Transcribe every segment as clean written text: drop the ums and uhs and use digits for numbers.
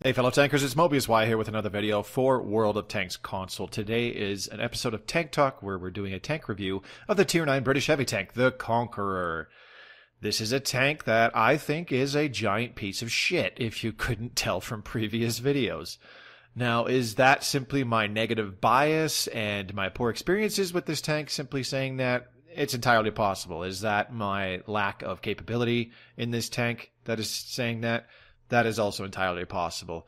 Hey fellow tankers, it's Mobius Y here with another video for World of Tanks console. Today is an episode of Tank Talk where we're doing a tank review of the Tier 9 British heavy tank, the Conqueror. This is a tank that I think is a giant piece of shit, if you couldn't tell from previous videos. Now, is that simply my negative bias and my poor experiences with this tank simply saying that? It's entirely possible. Is that my lack of capability in this tank that is saying that? That is also entirely possible.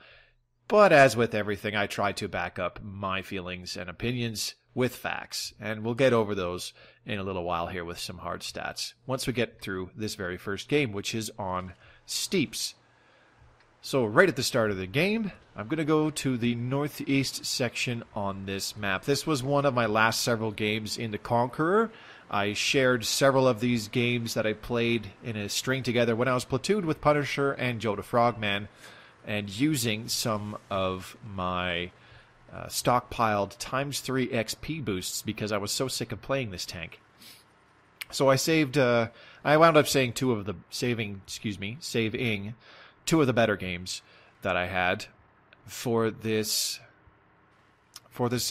But as with everything, I try to back up my feelings and opinions with facts. And we'll get over those in a little while here with some hard stats. Once we get through this very first game, which is on Steeps. So right at the start of the game, I'm going to go to the northeast section on this map. This was one of my last several games in the Conqueror. I shared several of these games that I played in a string together when I was platooned with Punisher and Joe the Frogman, and using some of my stockpiled ×3 XP boosts because I was so sick of playing this tank. So I wound up saving two of the better games that I had for this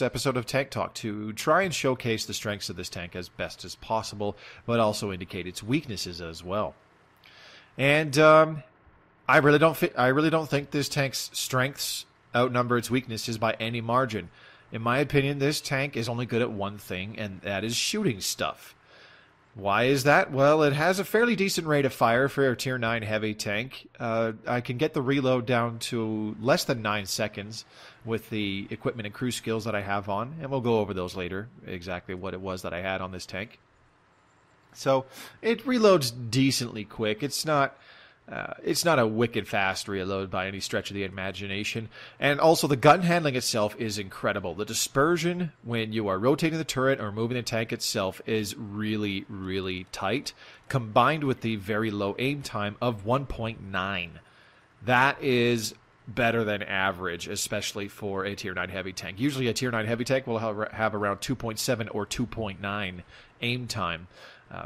episode of Tank Talk to try and showcase the strengths of this tank as best as possible, but also indicate its weaknesses as well. And I really don't think this tank's strengths outnumber its weaknesses by any margin. In my opinion, this tank is only good at one thing, and that is shooting stuff. Why is that? Well, it has a fairly decent rate of fire for a Tier 9 heavy tank. I can get the reload down to less than 9 seconds with the equipment and crew skills that I have on, and we'll go over those later, exactly what it was that I had on this tank. So it reloads decently quick. It's not a wicked fast reload by any stretch of the imagination. And also the gun handling itself is incredible. The dispersion when you are rotating the turret or moving the tank itself is really, really tight, combined with the very low aim time of 1.9. That is better than average, especially for a Tier 9 heavy tank. Usually a Tier 9 heavy tank will have around 2.7 or 2.9 aim time.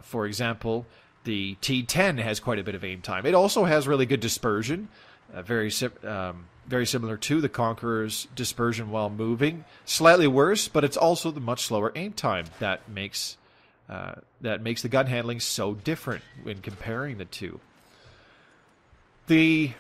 For example, the T10 has quite a bit of aim time. It also has really good dispersion, very similar to the Conqueror's dispersion while moving. Slightly worse, but it's also the much slower aim time that makes the gun handling so different when comparing the two. The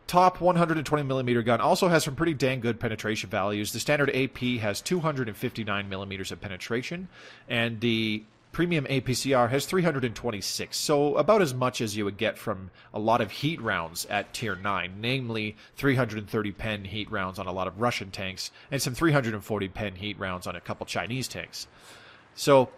top 120mm gun also has some pretty dang good penetration values. The standard AP has 259mm of penetration, and the premium APCR has 326, so about as much as you would get from a lot of heat rounds at Tier 9, namely 330 pen heat rounds on a lot of Russian tanks, and some 340 pen heat rounds on a couple Chinese tanks. So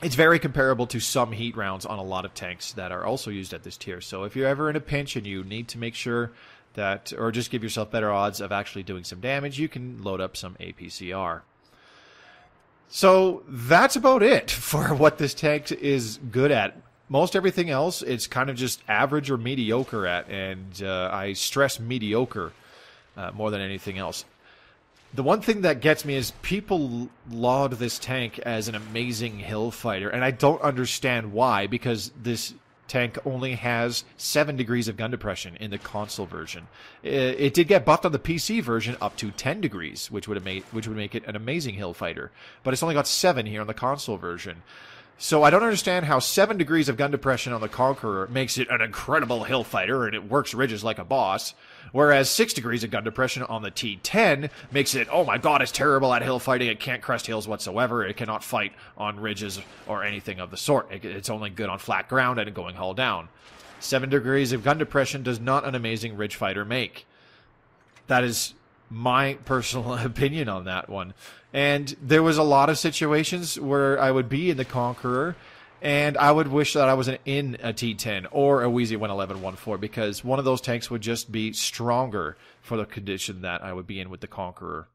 it's very comparable to some heat rounds on a lot of tanks that are also used at this tier. So if you're ever in a pinch and you need to make sure that, or just give yourself better odds of actually doing some damage, you can load up some APCR. So that's about it for what this tank is good at. Most everything else, it's kind of just average or mediocre at, and I stress mediocre more than anything else. The one thing that gets me is people laud this tank as an amazing hill fighter, and I don't understand why, because this tank only has 7 degrees of gun depression in the console version. It did get buffed on the PC version up to 10 degrees, which would make it an amazing hill fighter, but it's only got 7 here on the console version. So I don't understand how 7 degrees of gun depression on the Conqueror makes it an incredible hill fighter and it works ridges like a boss, whereas 6 degrees of gun depression on the T10 makes it, oh my god, it's terrible at hill fighting, it can't crest hills whatsoever, it cannot fight on ridges or anything of the sort, it's only good on flat ground and going hull down. 7 degrees of gun depression does not an amazing ridge fighter make. That is my personal opinion on that one. And there was a lot of situations where I would be in the Conqueror and I would wish that I was in a T10 or a Wheezy 111-14 because one of those tanks would just be stronger for the condition that I would be in with the Conqueror.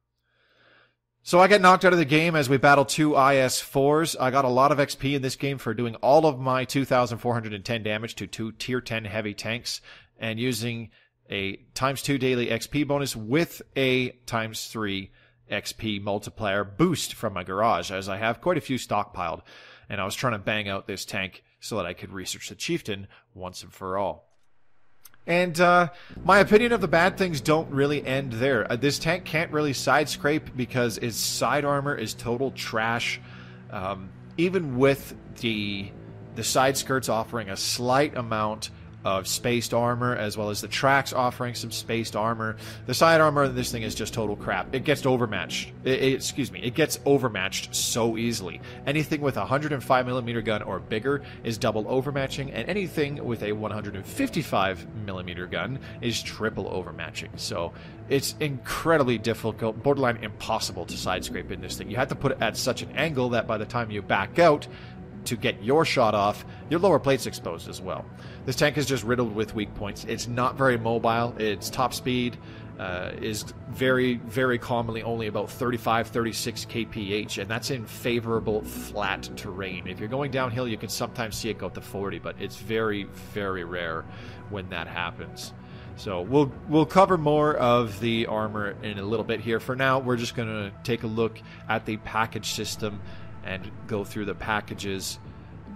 So I get knocked out of the game as we battle 2 IS-4s. I got a lot of XP in this game for doing all of my 2,410 damage to 2 Tier 10 heavy tanks and using a ×2 daily XP bonus with a ×3 XP multiplier boost from my garage, as I have quite a few stockpiled, and I was trying to bang out this tank so that I could research the Chieftain once and for all. And my opinion of the bad things don't really end there. This tank can't really side scrape because its side armor is total trash. Even with the side skirts offering a slight amount of spaced armor, as well as the tracks offering some spaced armor, the side armor of this thing is just total crap. It gets overmatched. It gets overmatched so easily. Anything with a 105mm gun or bigger is double overmatching, and anything with a 155mm gun is triple overmatching. So it's incredibly difficult, borderline impossible to side scrape in this thing. You have to put it at such an angle that by the time you back out to get your shot off, your lower plate's exposed as well. This tank is just riddled with weak points. It's not very mobile. Its top speed is very, very commonly only about 35, 36 kph, and that's in favorable flat terrain. If you're going downhill, you can sometimes see it go up to 40, but it's very, very rare when that happens. So we'll cover more of the armor in a little bit here. For now, we're just going to take a look at the package system and go through the packages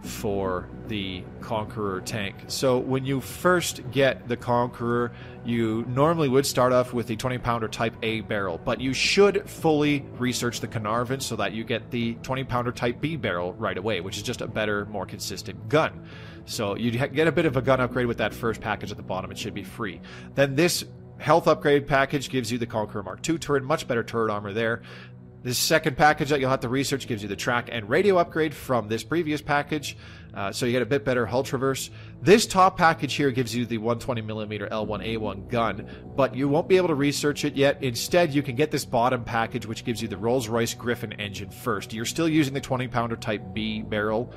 for the Conqueror tank. So when you first get the Conqueror, you normally would start off with the 20-pounder Type A barrel, but you should fully research the Carnarvon so that you get the 20-pounder Type B barrel right away, which is just a better, more consistent gun. So you get a bit of a gun upgrade with that first package at the bottom. It should be free. Then this health upgrade package gives you the Conqueror Mark II turret, much better turret armor there. This second package that you'll have to research gives you the track and radio upgrade from this previous package, so you get a bit better hull traverse. This top package here gives you the 120mm L1A1 gun, but you won't be able to research it yet. Instead, you can get this bottom package, which gives you the Rolls-Royce Griffin engine first. You're still using the 20-pounder Type B barrel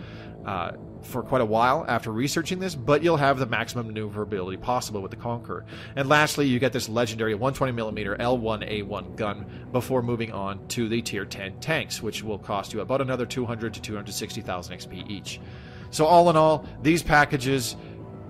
for quite a while after researching this, but you'll have the maximum maneuverability possible with the Conqueror. And lastly, you get this legendary 120mm L1A1 gun before moving on to the Tier 10 tanks, which will cost you about another 200 to 260,000 XP each. So all in all, these packages,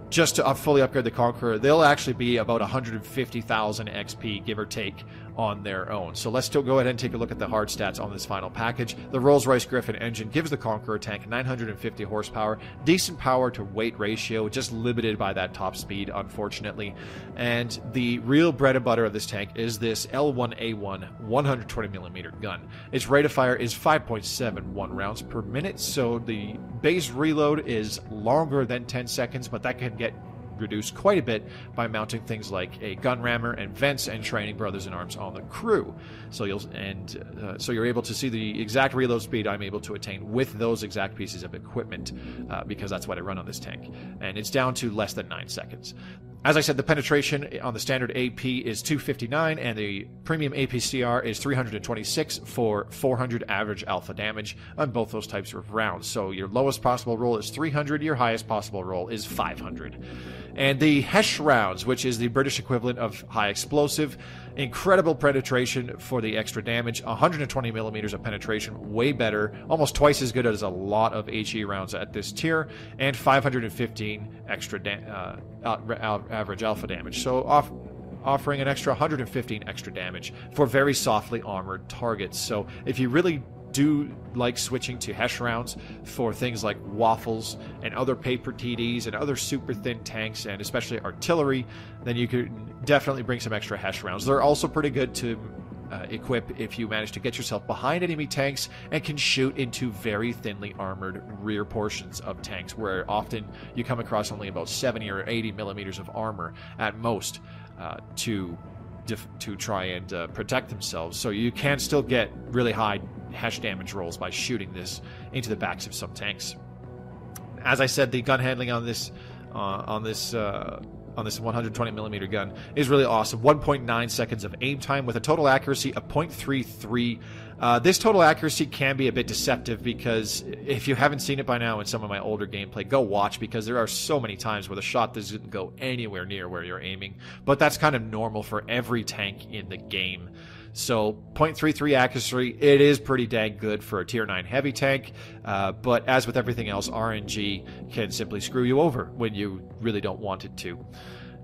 just to fully upgrade the Conqueror, they'll actually be about 150,000 XP, give or take, on their own. So let's still go ahead and take a look at the hard stats on this final package. The Rolls-Royce Griffin engine gives the Conqueror tank 950 horsepower, decent power to weight ratio, just limited by that top speed, unfortunately. And the real bread and butter of this tank is this L1A1 120mm gun. Its rate of fire is 5.71 rounds per minute, so the base reload is longer than 10 seconds, but that can get reduced quite a bit by mounting things like a gun rammer and vents and training brothers in arms on the crew. So you're able to see the exact reload speed I'm able to attain with those exact pieces of equipment, because that's what I run on this tank, and it's down to less than 9 seconds. As I said, the penetration on the standard AP is 259, and the premium APCR is 326 for 400 average alpha damage on both those types of rounds. So your lowest possible roll is 300, your highest possible roll is 500. And the Hesh rounds, which is the British equivalent of high explosive, incredible penetration for the extra damage, 120 millimeters of penetration, way better, almost twice as good as a lot of HE rounds at this tier, and 515 extra average alpha damage. So offering an extra 115 extra damage for very softly armored targets. So if you really do like switching to Hesh rounds for things like waffles and other paper TDs and other super thin tanks, and especially artillery, then you could definitely bring some extra Hesh rounds. They're also pretty good to equip if you manage to get yourself behind enemy tanks and can shoot into very thinly armored rear portions of tanks, where often you come across only about 70 or 80 millimeters of armor at most to try and protect themselves. So you can still get really high Hesh damage rolls by shooting this into the backs of some tanks. As I said, the gun handling on this 120mm gun is really awesome. 1.9 seconds of aim time with a total accuracy of 0.33. This total accuracy can be a bit deceptive, because if you haven't seen it by now in some of my older gameplay, go watch, because there are so many times where the shot doesn't go anywhere near where you're aiming. But that's kind of normal for every tank in the game. So 0.33 accuracy, it is pretty dang good for a tier 9 heavy tank, but as with everything else, RNG can simply screw you over when you really don't want it to.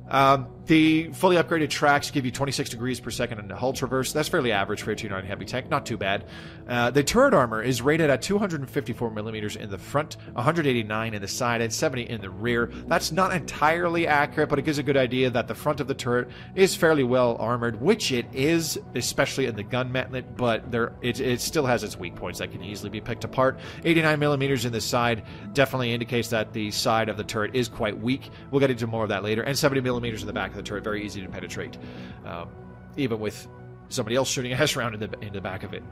The fully upgraded tracks give you 26 degrees per second in the hull traverse. That's fairly average for a Tier 9 heavy tank, not too bad. The turret armor is rated at 254 millimeters in the front, 189 in the side, and 70 in the rear. That's not entirely accurate, but it gives a good idea that the front of the turret is fairly well armored, which it is, especially in the gun mantlet, but it still has its weak points that can easily be picked apart. 89 millimeters in the side definitely indicates that the side of the turret is quite weak. We'll get into more of that later. And 70 millimeters in the back of the turret, very easy to penetrate, even with somebody else shooting a Hesh round in the back of it.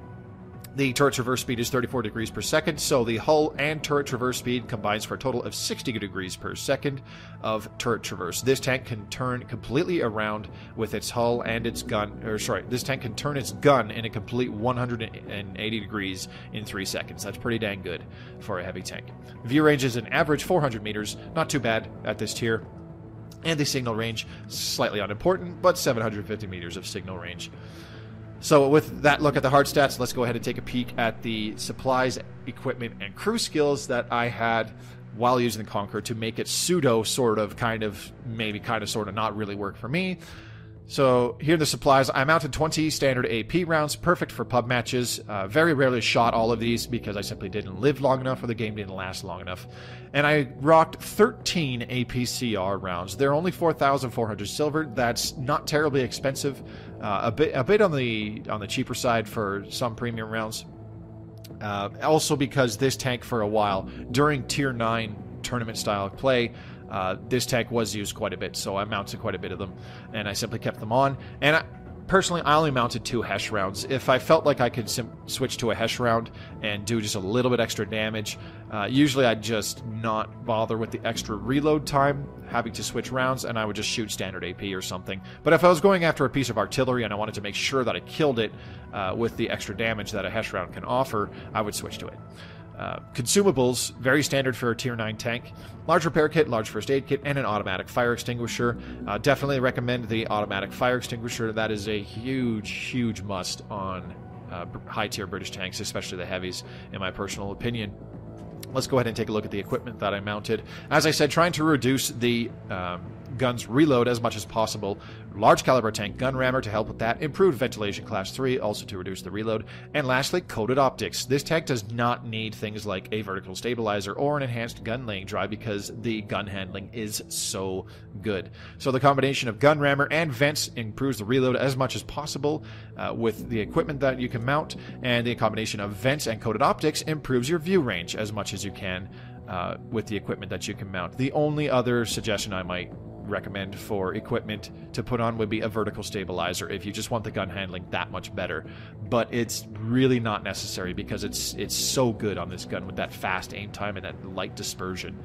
The turret traverse speed is 34 degrees per second, so the hull and turret traverse speed combines for a total of 60 degrees per second of turret traverse. This tank can turn completely around with its hull and its gun, this tank can turn its gun in a complete 180 degrees in 3 seconds. That's pretty dang good for a heavy tank. View range is an average 400 meters, not too bad at this tier. And the signal range, slightly unimportant, but 750 meters of signal range. So with that look at the hard stats, let's go ahead and take a peek at the supplies, equipment, and crew skills that I had while using the Conqueror to make it pseudo, sort of, kind of, maybe kind of, sort of, not really work for me. So here are the supplies. I mounted 20 standard AP rounds, perfect for pub matches. Very rarely shot all of these because I simply didn't live long enough or the game didn't last long enough. And I rocked 13 APCR rounds. They're only 4,400 silver. That's not terribly expensive. A bit on the cheaper side for some premium rounds. Also because this tank for a while during Tier 9 tournament style play, this tank was used quite a bit, so I mounted quite a bit of them, and I simply kept them on. And personally, I only mounted 2 Hesh rounds. If I felt like I could switch to a Hesh round and do just a little bit extra damage, usually I'd just not bother with the extra reload time, having to switch rounds, and I would just shoot standard AP or something. But if I was going after a piece of artillery and I wanted to make sure that I killed it with the extra damage that a Hesh round can offer, I would switch to it. Consumables, very standard for a Tier 9 tank. Large repair kit, large first aid kit, and an automatic fire extinguisher. Definitely recommend the automatic fire extinguisher. That is a huge, huge must on high-tier British tanks, especially the heavies, in my personal opinion. Let's go ahead and take a look at the equipment that I mounted. As I said, trying to reduce the gun's reload as much as possible. Large caliber tank gun rammer to help with that. Improved ventilation class 3, also to reduce the reload. And lastly, coated optics. This tank does not need things like a vertical stabilizer or an enhanced gun laying drive because the gun handling is so good. So the combination of gun rammer and vents improves the reload as much as possible with the equipment that you can mount, and the combination of vents and coated optics improves your view range as much as you can with the equipment that you can mount. The only other suggestion I might recommend for equipment to put on would be a vertical stabilizer if you just want the gun handling that much better, but it's really not necessary because it's so good on this gun with that fast aim time and that light dispersion.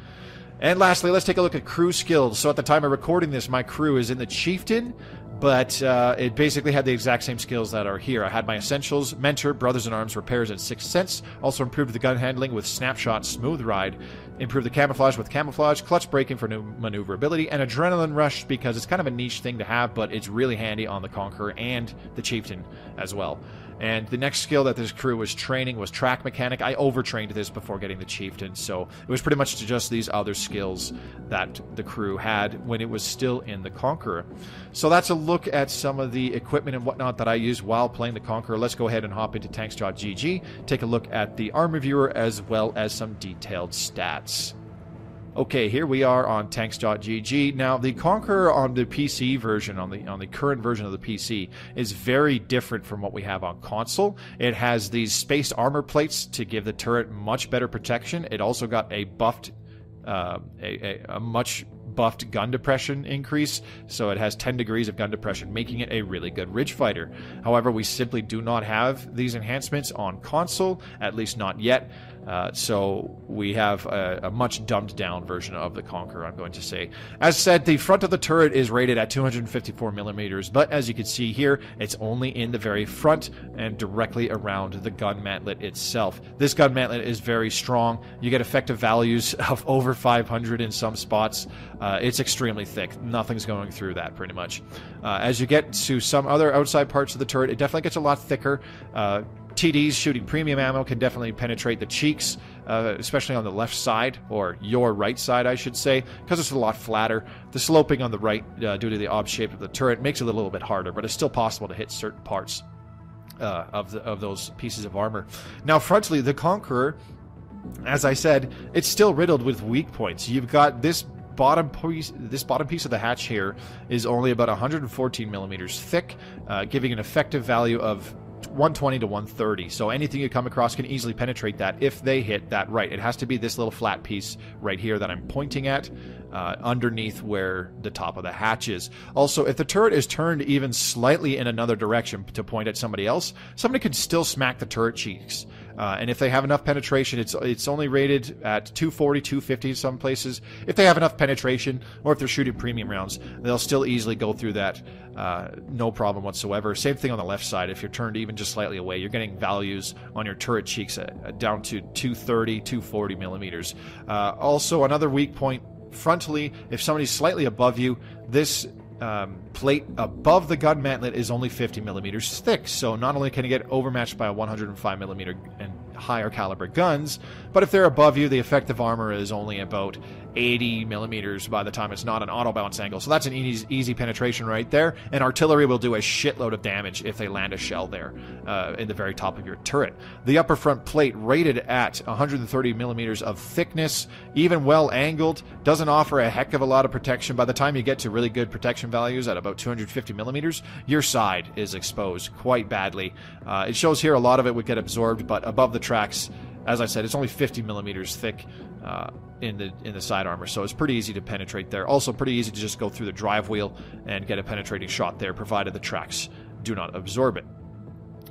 And lastly, let's take a look at crew skills. So at the time of recording this, my crew is in the Chieftain, but it basically had the exact same skills that are here. I had my essentials, mentor, brothers in arms, repairs, and sixth sense. Also improved the gun handling with snapshot, smooth ride. Improved the camouflage with camouflage, clutch braking for new maneuverability, and adrenaline rush because it's kind of a niche thing to have, but it's really handy on the Conqueror and the Chieftain as well. And the next skill that this crew was training was track mechanic. I overtrained this before getting the Chieftain, so it was pretty much just these other skills that the crew had when it was still in the Conqueror. So that's a look at some of the equipment and whatnot that I used while playing the Conqueror. Let's go ahead and hop into tanks.gg, take a look at the armor viewer as well as some detailed stats. Okay, here we are on tanks.gg. Now, the Conqueror on the PC version, on the current version of the PC, is very different from what we have on console. It has these spaced armor plates to give the turret much better protection. It also got a buffed, a much buffed gun depression increase, so it has 10 degrees of gun depression, making it a really good ridge fighter. However, we simply do not have these enhancements on console, at least not yet. So we have a much dumbed down version of the Conqueror, I'm going to say. As said, the front of the turret is rated at 254 millimeters, but as you can see here, it's only in the very front and directly around the gun mantlet itself. This gun mantlet is very strong. You get effective values of over 500 in some spots. It's extremely thick. Nothing's going through that pretty much. As you get to some other outside parts of the turret, it definitely gets a lot thicker. TDs shooting premium ammo can definitely penetrate the cheeks, especially on the left side, or your right side, I should say, because it's a lot flatter. The sloping on the right, due to the odd shape of the turret, makes it a little bit harder, but it's still possible to hit certain parts of those pieces of armor. Now, frontally, the Conqueror, as I said, it's still riddled with weak points. You've got this bottom piece of the hatch here is only about 114 millimeters thick, giving an effective value of 120 to 130. So anything you come across can easily penetrate that if they hit that right. It has to be this little flat piece right here that I'm pointing at, underneath where the top of the hatch is. Also, if the turret is turned even slightly in another direction to point at somebody else, somebody could still smack the turret cheeks. And if they have enough penetration, it's only rated at 240, 250 in some places. If they have enough penetration, or if they're shooting premium rounds, they'll still easily go through that, no problem whatsoever. Same thing on the left side. If you're turned even just slightly away, you're getting values on your turret cheeks down to 230, 240 millimeters. Also, another weak point frontally, if somebody's slightly above you, this plate above the gun mantlet is only 50 millimeters thick, so not only can you get overmatched by a 105 millimeter and higher caliber guns, but if they're above you, the effective armor is only about 80 millimeters by the time it's not an auto bounce angle. So that's an easy penetration right there, and artillery will do a shitload of damage if they land a shell there in the very top of your turret. The upper front plate, rated at 130 millimeters of thickness, even well angled, doesn't offer a heck of a lot of protection. By the time you get to really good protection values at about 250 millimeters, your side is exposed quite badly. It shows here a lot of it would get absorbed, but above the tracks, as I said, it's only 50 millimeters thick in the side armor, so it's pretty easy to penetrate there. Also pretty easy to just go through the drive wheel and get a penetrating shot there, provided the tracks do not absorb it,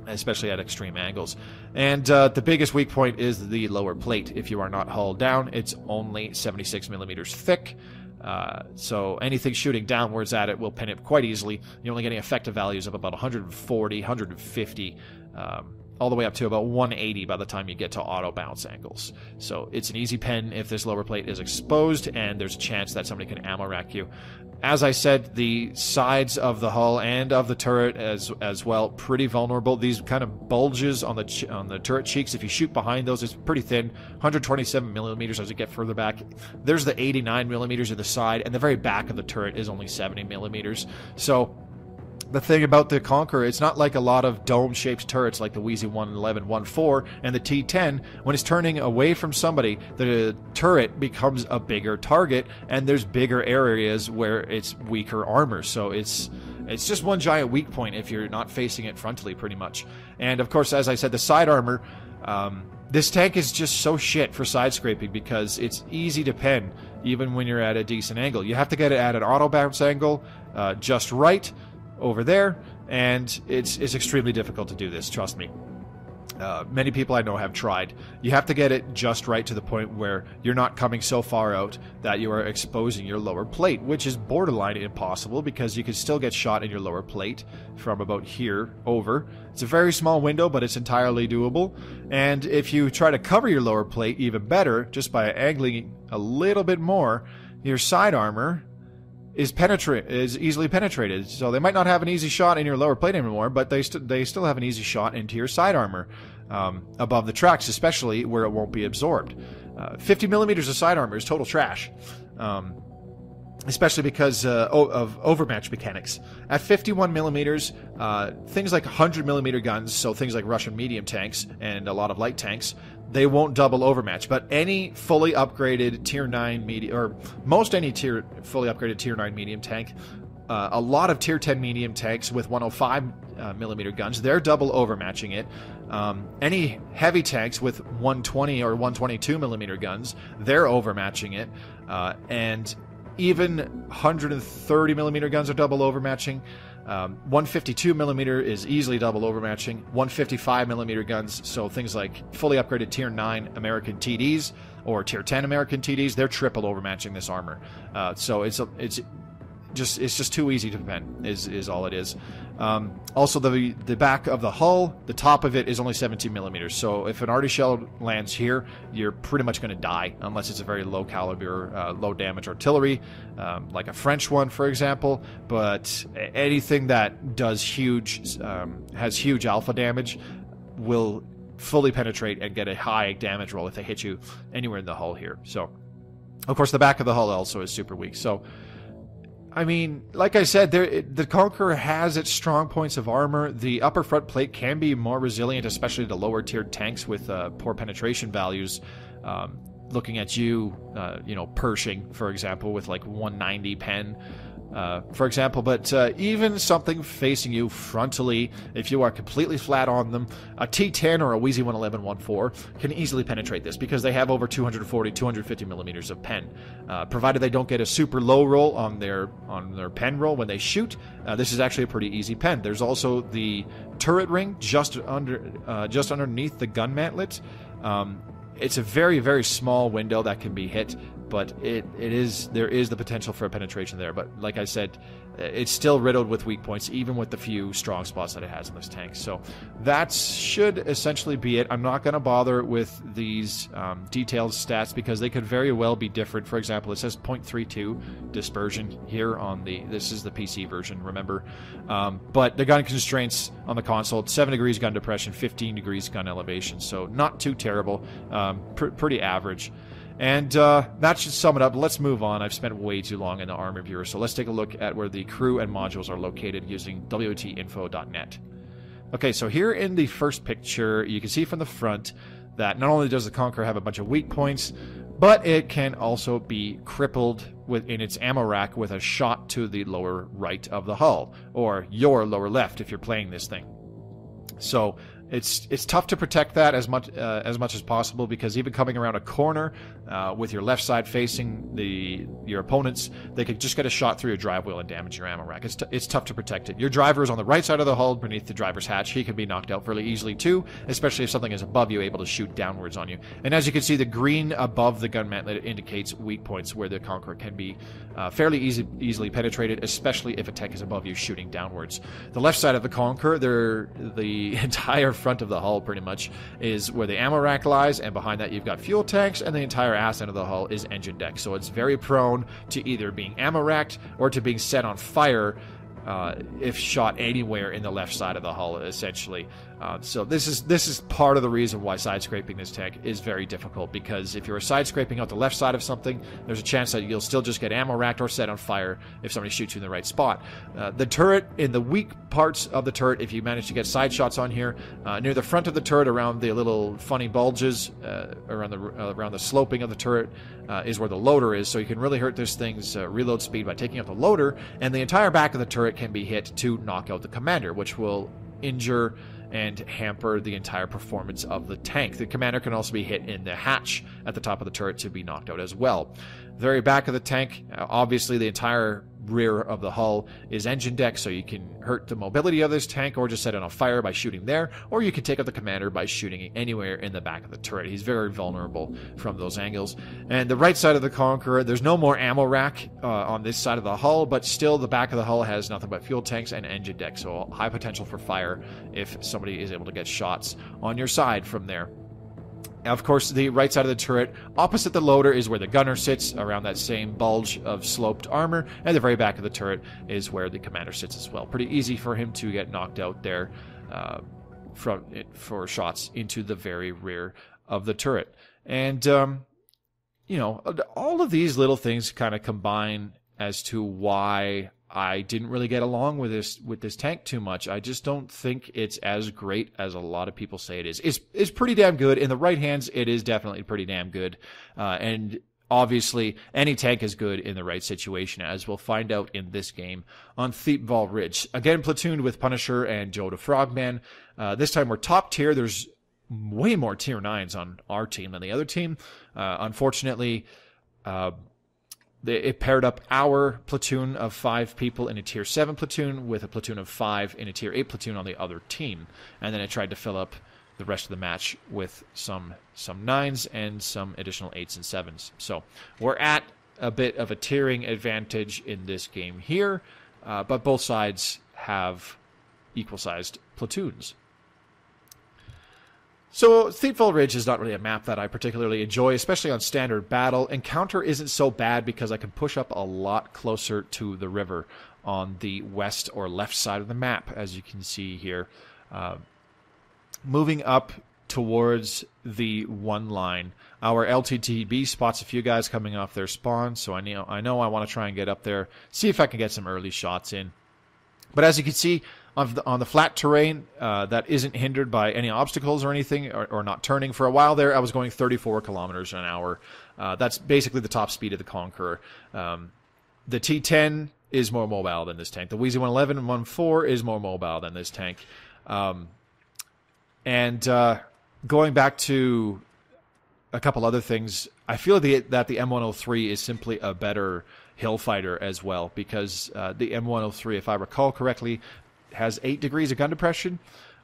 especially at extreme angles. And the biggest weak point is the lower plate. If you are not hull down, it's only 76 millimeters thick. So anything shooting downwards at it will pin it quite easily. You're only getting effective values of about 140, 150, all the way up to about 180 by the time you get to auto bounce angles. So it's an easy pen if this lower plate is exposed, and there's a chance that somebody can ammo rack you. As I said, the sides of the hull and of the turret as well, pretty vulnerable. These kind of bulges on the turret cheeks, if you shoot behind those, it's pretty thin, 127 millimeters as you get further back. There's the 89 millimeters of the side, and the very back of the turret is only 70 millimeters. So the thing about the Conqueror, it's not like a lot of dome-shaped turrets like the Wheezy 111, 1.4, and the T10. When it's turning away from somebody, the turret becomes a bigger target, and there's bigger areas where it's weaker armor. So it's just one giant weak point if you're not facing it frontally, pretty much. And of course, as I said, the side armor, this tank is just so shit for side scraping because it's easy to pen even when you're at a decent angle. You have to get it at an auto bounce angle just right over there, and it's extremely difficult to do this, trust me. Many people I know have tried. You have to get it just right to the point where you're not coming so far out that you are exposing your lower plate, which is borderline impossible because you can still get shot in your lower plate from about here over. It's a very small window, but it's entirely doable. And if you try to cover your lower plate even better, just by angling a little bit more, your side armor is easily penetrated. So they might not have an easy shot in your lower plate anymore, but they still have an easy shot into your side armor, above the tracks, especially where it won't be absorbed. 50 millimeters of side armor is total trash, especially because of overmatch mechanics. At 51 millimeters, things like 100 millimeter guns, so things like Russian medium tanks and a lot of light tanks, they won't double overmatch. But any fully upgraded tier 9 medium, or most any fully upgraded tier 9 medium tank, a lot of tier 10 medium tanks with 105 millimeter guns, they're double overmatching it. Any heavy tanks with 120 or 122 millimeter guns, they're overmatching it. And even 130 millimeter guns are double overmatching. 152 millimeter is easily double overmatching. 155 millimeter guns, so things like fully upgraded tier 9 American TDs or tier 10 American TDs, they're triple overmatching this armor. So it's just too easy to pen is all it is. Also, the back of the hull, the top of it is only 17 millimeters. So if an arty shell lands here, you're pretty much going to die unless it's a very low caliber, low damage artillery, like a French one, for example. But anything that does has huge alpha damage will fully penetrate and get a high damage roll if they hit you anywhere in the hull here. So, of course, the back of the hull also is super weak. So, I mean, like I said, the Conqueror has its strong points of armor. The upper front plate can be more resilient, especially to lower tiered tanks with poor penetration values. Looking at you, Pershing, for example, with like 190 pen, for example. But even something facing you frontally, if you are completely flat on them, a T10 or a Wheezy 111-14 can easily penetrate this because they have over 240, 250 millimeters of pen. Provided they don't get a super low roll on their pen roll when they shoot, this is actually a pretty easy pen. There's also the turret ring just underneath the gun mantlet. It's a very, very small window that can be hit, but there is the potential for a penetration there. But like I said, it's still riddled with weak points, even with the few strong spots that it has in this tank. So that should essentially be it. I'm not going to bother with these detailed stats because they could very well be different. For example, it says 0.32 dispersion here on this is the PC version, remember. But the gun constraints on the console, 7 degrees gun depression, 15 degrees gun elevation. So not too terrible, pretty average. And that should sum it up. Let's move on. I've spent way too long in the armor viewer, so let's take a look at where the crew and modules are located using WOTinfo.net. Okay, so here in the first picture, you can see from the front that not only does the Conqueror have a bunch of weak points, but it can also be crippled in its ammo rack with a shot to the lower right of the hull, or your lower left if you're playing this thing. So it's tough to protect that as much as possible, because even coming around a corner with your left side facing your opponents, they could just get a shot through your drive wheel and damage your ammo rack. It's tough to protect it. Your driver is on the right side of the hull beneath the driver's hatch. He can be knocked out fairly easily too, especially if something is above you, able to shoot downwards on you. And as you can see, the green above the gun mantlet indicates weak points where the Conqueror can be fairly easily penetrated, especially if a tank is above you shooting downwards. The left side of the Conqueror, the entire front of the hull pretty much is where the ammo rack lies, and behind that you've got fuel tanks, and the entire ass end of the hull is engine deck. So it's very prone to either being ammo racked or to being set on fire if shot anywhere in the left side of the hull, essentially. So this is part of the reason why side scraping this tank is very difficult, because if you're side scraping out the left side of something, there's a chance that you'll still just get ammo racked or set on fire if somebody shoots you in the right spot. The turret, in the weak parts of the turret, if you manage to get side shots on here, near the front of the turret, around the little funny bulges around the sloping of the turret, is where the loader is. So you can really hurt this thing's reload speed by taking out the loader, and the entire back of the turret can be hit to knock out the commander, which will injure and hamper the entire performance of the tank. The commander can also be hit in the hatch at the top of the turret to be knocked out as well. The very back of the tank, obviously the entire rear of the hull is engine deck, so you can hurt the mobility of this tank or just set it on fire by shooting there, or you can take out the commander by shooting anywhere in the back of the turret. He's very vulnerable from those angles. And the right side of the Conqueror, there's no more ammo rack on this side of the hull, but still the back of the hull has nothing but fuel tanks and engine deck, so high potential for fire if somebody is able to get shots on your side from there. Of course, the right side of the turret, opposite the loader, is where the gunner sits, around that same bulge of sloped armor, and the very back of the turret is where the commander sits as well. Pretty easy for him to get knocked out there for shots into the very rear of the turret. And, all of these little things kind of combine as to why I didn't really get along with this tank too much. I just don't think it's as great as a lot of people say it is. It's pretty damn good. In the right hands, it is definitely pretty damn good. And obviously, any tank is good in the right situation, as we'll find out in this game on Thiepval Ridge. Again, platooned with Punisher and Joe the Frogman. This time we're top tier. There's way more tier 9s on our team than the other team. Unfortunately, it paired up our platoon of 5 people in a tier 7 platoon with a platoon of 5 in a tier 8 platoon on the other team. And then it tried to fill up the rest of the match with some 9s and some additional 8s and 7s. So we're at a bit of a tiering advantage in this game here, but both sides have equal-sized platoons. So Thiepval Ridge is not really a map that I particularly enjoy, especially on standard battle. Encounter isn't so bad because I can push up a lot closer to the river on the west or left side of the map, as you can see here. moving up towards the 1 line, our LTTB spots a few guys coming off their spawn, so I know I want to try and get up there, see if I can get some early shots in. But as you can see, on the flat terrain, that isn't hindered by any obstacles or anything, or not turning. For a while there, I was going 34 kilometers an hour. That's basically the top speed of the Conqueror. The T10 is more mobile than this tank. The Wheezy 111 and 1.4 is more mobile than this tank. Going back to a couple other things, I feel that the M103 is simply a better hill fighter as well, because the M103, if I recall correctly, has 8 degrees of gun depression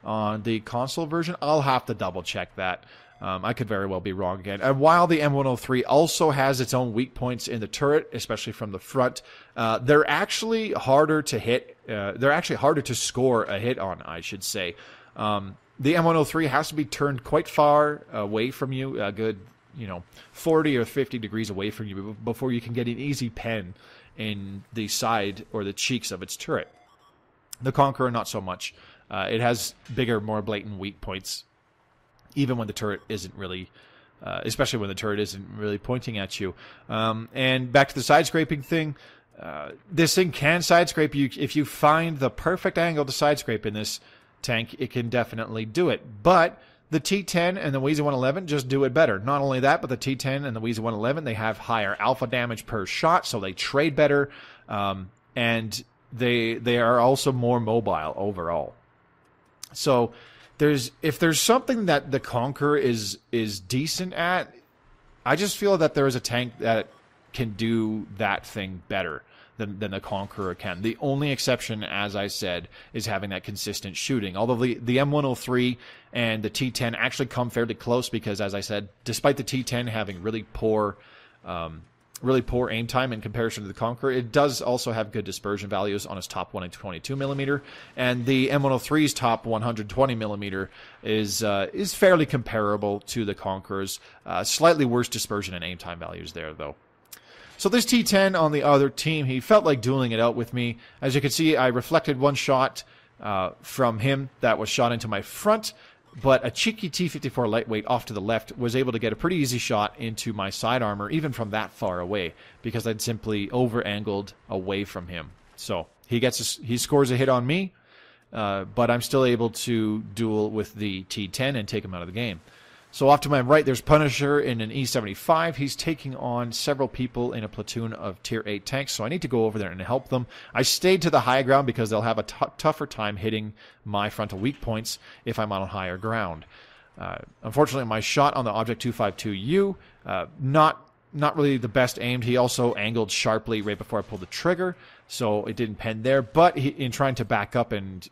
on the console version. I'll have to double check that. I could very well be wrong again. And while the M103 also has its own weak points in the turret, especially from the front, they're actually harder to hit. They're actually harder to score a hit on, I should say. The M103 has to be turned quite far away from you, a good 40 or 50 degrees away from you before you can get an easy pen in the side or the cheeks of its turret. The Conqueror, not so much. It has bigger, more blatant weak points, even when the turret isn't really, especially when the turret isn't really pointing at you. And back to the side scraping thing. This thing can side scrape you if you find the perfect angle to side scrape in this tank. It can definitely do it, but the T10 and the Wheezy 111 just do it better. Not only that, but the T10 and the Wheezy 111, they have higher alpha damage per shot, so they trade better, and they are also more mobile overall. So if there's something that the Conqueror is decent at, I just feel that there is a tank that can do that thing better than the Conqueror can. The only exception, as I said, is having that consistent shooting. Although the M103 and the T10 actually come fairly close, because, as I said, despite the T10 having really poor aim time in comparison to the Conqueror, it does also have good dispersion values on its top 122mm, and the M103's top 120mm is fairly comparable to the Conqueror's. Slightly worse dispersion and aim time values there, though. So this T10 on the other team, he felt like dueling it out with me. As you can see, I reflected one shot from him that was shot into my front, but a cheeky T-54 lightweight off to the left was able to get a pretty easy shot into my side armor, even from that far away, because I'd simply over-angled away from him. So he scores a hit on me, but I'm still able to duel with the T10 and take him out of the game. So off to my right, there's Punisher in an E75. He's taking on several people in a platoon of Tier 8 tanks, so I need to go over there and help them. I stayed to the high ground because they'll have a tougher time hitting my frontal weak points if I'm on higher ground. Unfortunately, my shot on the Object 252U, not really the best aimed. He also angled sharply right before I pulled the trigger, so it didn't pen there. But in trying to back up and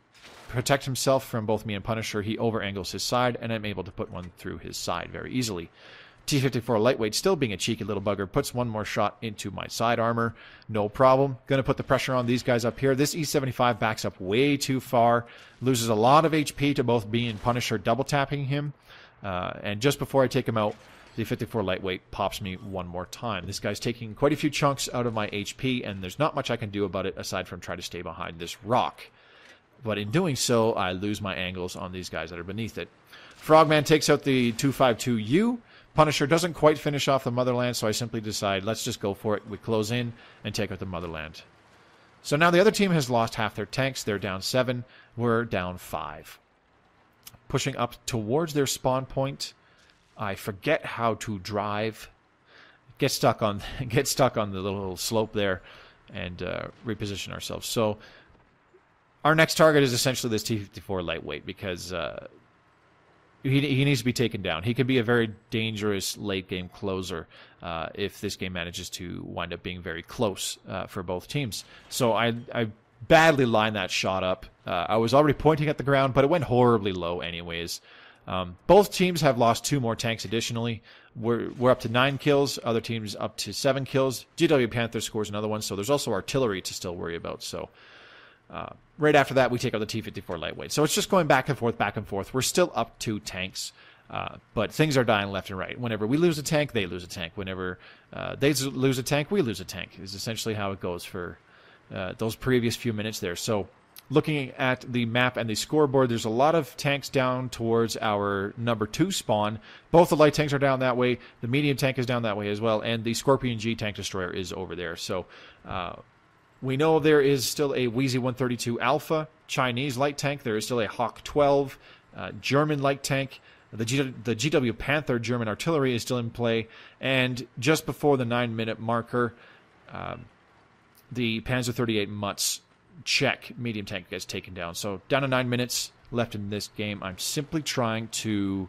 protect himself from both me and Punisher, he over-angles his side, and I'm able to put one through his side very easily. T-54 lightweight, still being a cheeky little bugger, puts one more shot into my side armor. No problem. Going to put the pressure on these guys up here. This E75 backs up way too far, loses a lot of HP to both me and Punisher double-tapping him, and just before I take him out, the 54 lightweight pops me one more time. This guy's taking quite a few chunks out of my HP, and there's not much I can do about it aside from try to stay behind this rock. But in doing so, I lose my angles on these guys that are beneath it. Frogman takes out the 252U. Punisher doesn't quite finish off the Motherland, so I simply decide, let's just go for it. We close in and take out the Motherland. So now the other team has lost half their tanks. They're down 7. We're down 5. Pushing up towards their spawn point. I forget how to drive. Get stuck on the little slope there and reposition ourselves. So our next target is essentially this T-54 lightweight, because he needs to be taken down. He could be a very dangerous late-game closer if this game manages to wind up being very close for both teams. So I badly lined that shot up. I was already pointing at the ground, but it went horribly low anyways. Both teams have lost 2 more tanks additionally. We're up to 9 kills. Other teams up to 7 kills. GW Panther scores another one, so there's also artillery to still worry about. So right after that, we take out the T-54 lightweight. So it's just going back and forth, back and forth. We're still up 2 tanks, but things are dying left and right. Whenever we lose a tank, they lose a tank. Whenever they lose a tank, we lose a tank, is essentially how it goes for those previous few minutes there. So looking at the map and the scoreboard, there's a lot of tanks down towards our number 2 spawn. Both the light tanks are down that way. The medium tank is down that way as well. And the Scorpion G tank destroyer is over there. So we know there is still a Wheezy 132 Alpha Chinese light tank. There is still a Hawk 12 German light tank. The GW Panther German artillery is still in play. And just before the 9-minute marker, the Panzer 38 Mutz Czech medium tank gets taken down. So down to 9 minutes left in this game. I'm simply trying to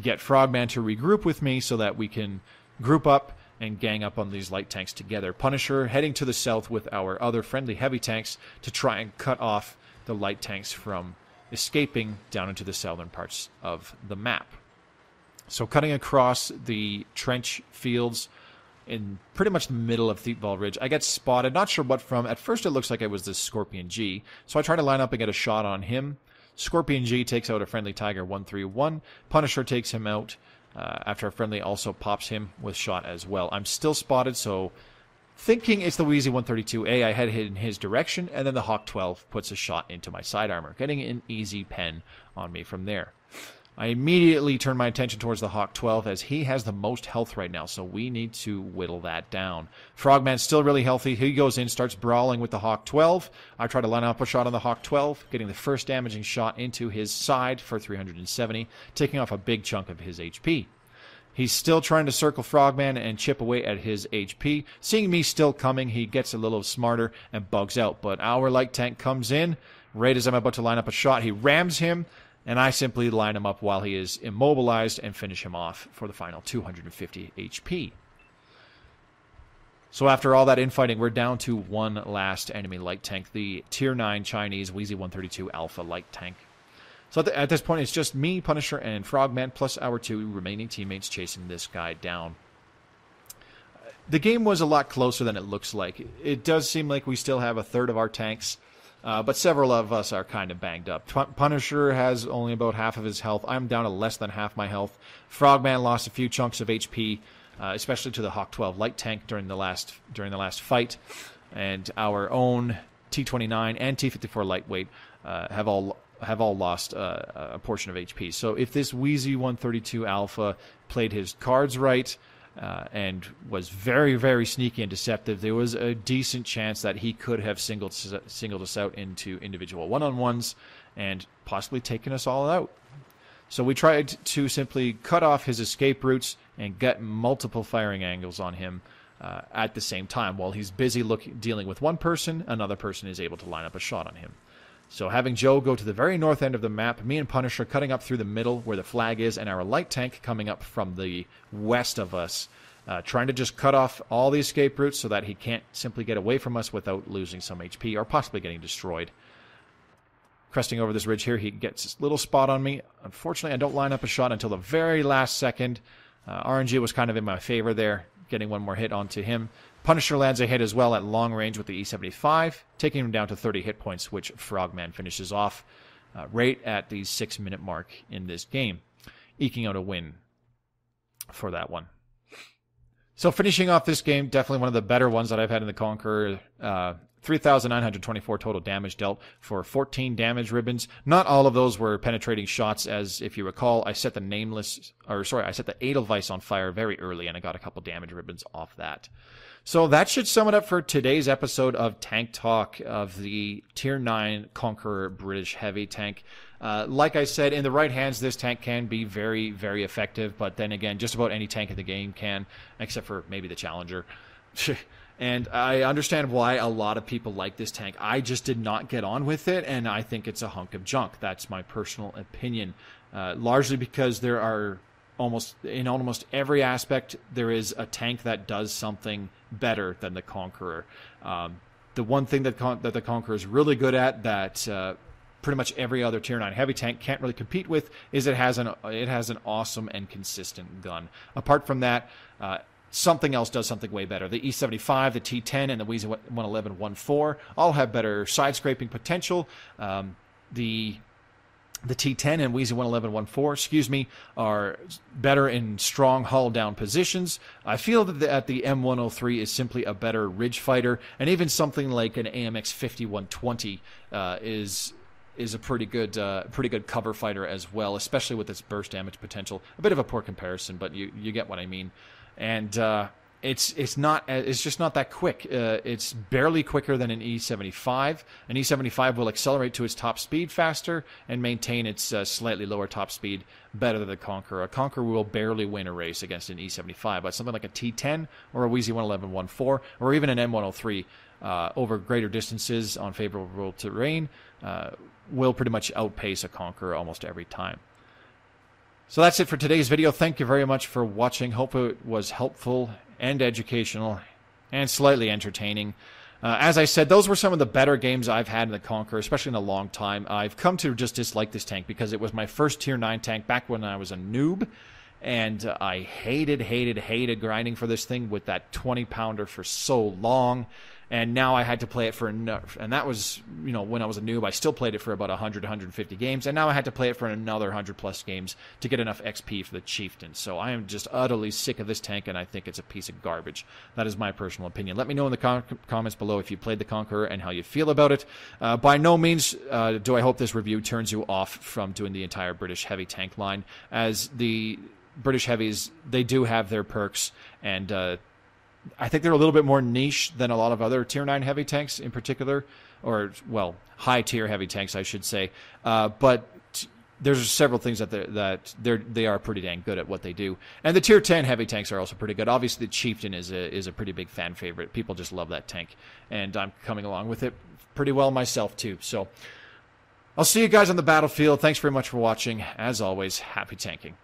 get Frogman to regroup with me so that we can group up and gang up on these light tanks together. Punisher heading to the south with our other friendly heavy tanks to try and cut off the light tanks from escaping down into the southern parts of the map. So cutting across the trench fields in pretty much the middle of Thiepval Ridge, I get spotted, not sure what from. At first it looks like it was the Scorpion G, so I try to line up and get a shot on him. Scorpion G takes out a friendly Tiger 131. Punisher takes him out after a friendly also pops him with shot as well. I'm still spotted, so thinking it's the Wheezy 132A, I head in his direction, and then the Hawk 12 puts a shot into my side armor, getting an easy pen on me from there. I immediately turn my attention towards the Hawk 12 as he has the most health right now, so we need to whittle that down. Frogman's still really healthy. He goes in, starts brawling with the Hawk 12. I try to line up a shot on the Hawk 12, getting the first damaging shot into his side for 370, taking off a big chunk of his HP. He's still trying to circle Frogman and chip away at his HP. Seeing me still coming, he gets a little smarter and bugs out, but our light tank comes in. Right as I'm about to line up a shot, he rams him, and I simply line him up while he is immobilized and finish him off for the final 250 HP. So after all that infighting, we're down to one last enemy light tank, the Tier 9 Chinese Wheezy 132 Alpha light tank. So at this point, it's just me, Punisher, and Frogman, plus our 2 remaining teammates chasing this guy down. The game was a lot closer than it looks like. It does seem like we still have a third of our tanks, but several of us are kind of banged up. Punisher has only about half of his health. I'm down to less than half my health. Frogman lost a few chunks of HP, especially to the Hawk 12 light tank during the last fight. And our own T-29 and T-54 lightweight have all lost a portion of HP. So if this Wheezy 132 Alpha played his cards right and was very, very sneaky and deceptive, there was a decent chance that he could have singled us out into individual one-on-ones and possibly taken us all out. So we tried to simply cut off his escape routes and get multiple firing angles on him at the same time. While he's busy dealing with one person, another person is able to line up a shot on him. So having Joe go to the very north end of the map, me and Punisher cutting up through the middle where the flag is, and our light tank coming up from the west of us, trying to just cut off all the escape routes so that he can't simply get away from us without losing some HP or possibly getting destroyed. Cresting over this ridge here, he gets this little spot on me. Unfortunately, I don't line up a shot until the very last second. RNG was kind of in my favor there, getting one more hit onto him. Punisher lands a hit as well at long range with the E75, taking him down to 30 hit points, which Frogman finishes off right at the 6-minute mark in this game, eking out a win for that one. So finishing off this game, definitely one of the better ones that I've had in the Conqueror. 3,924 total damage dealt for 14 damage ribbons. Not all of those were penetrating shots, as if you recall, I set the Edelweiss on fire very early, and I got a couple damage ribbons off that. So that should sum it up for today's episode of Tank Talk of the Tier 9 Conqueror British Heavy Tank. Like I said, in the right hands, this tank can be very, very effective, but then again, just about any tank in the game can, except for maybe the Challenger. And I understand why a lot of people like this tank. I just did not get on with it, and I think it's a hunk of junk. That's my personal opinion. Largely because there are almost every aspect, there is a tank that does something better than the Conqueror. The one thing that the Conqueror is really good at that pretty much every other Tier 9 heavy tank can't really compete with is it has an awesome and consistent gun. Apart from that, something else does something way better. The E75, the T10, and the Wheezy 111-14 all have better side scraping potential. The The T10 and Wheezy 111-14, excuse me, are better in strong hull down positions. I feel that the M103 is simply a better ridge fighter, and even something like an AMX 5120 is a pretty good cover fighter as well, especially with its burst damage potential. A bit of a poor comparison, but you get what I mean. And it's just not that quick. It's barely quicker than an E75. An E75 will accelerate to its top speed faster and maintain its slightly lower top speed better than the Conqueror. A Conqueror will barely win a race against an E75, but something like a T10 or a Wheezy 111-14 or even an M103 over greater distances on favorable terrain will pretty much outpace a Conqueror almost every time. So that's it for today's video. Thank you very much for watching. Hope it was helpful and educational and slightly entertaining. As I said, those were some of the better games I've had in the Conqueror, especially in a long time. I've come to just dislike this tank because it was my first Tier 9 tank back when I was a noob, and I hated grinding for this thing with that 20-pounder for so long. And now I had to play it for enough, and that was, when I was a noob. I still played it for about 100, 150 games, and now I had to play it for another 100+ games to get enough XP for the Chieftain. So I am just utterly sick of this tank, and I think it's a piece of garbage. That is my personal opinion. Let me know in the comments below if you played the Conqueror and how you feel about it. By no means do I hope this review turns you off from doing the entire British heavy tank line, as the British heavies, they do have their perks, and I think they're a little bit more niche than a lot of other Tier 9 heavy tanks in particular, or, well, high-tier heavy tanks, I should say. But there's several things that they are pretty dang good at what they do. And the Tier 10 heavy tanks are also pretty good. Obviously, the Chieftain is a pretty big fan favorite. People just love that tank, and I'm coming along with it pretty well myself, too. So I'll see you guys on the battlefield. Thanks very much for watching. As always, happy tanking.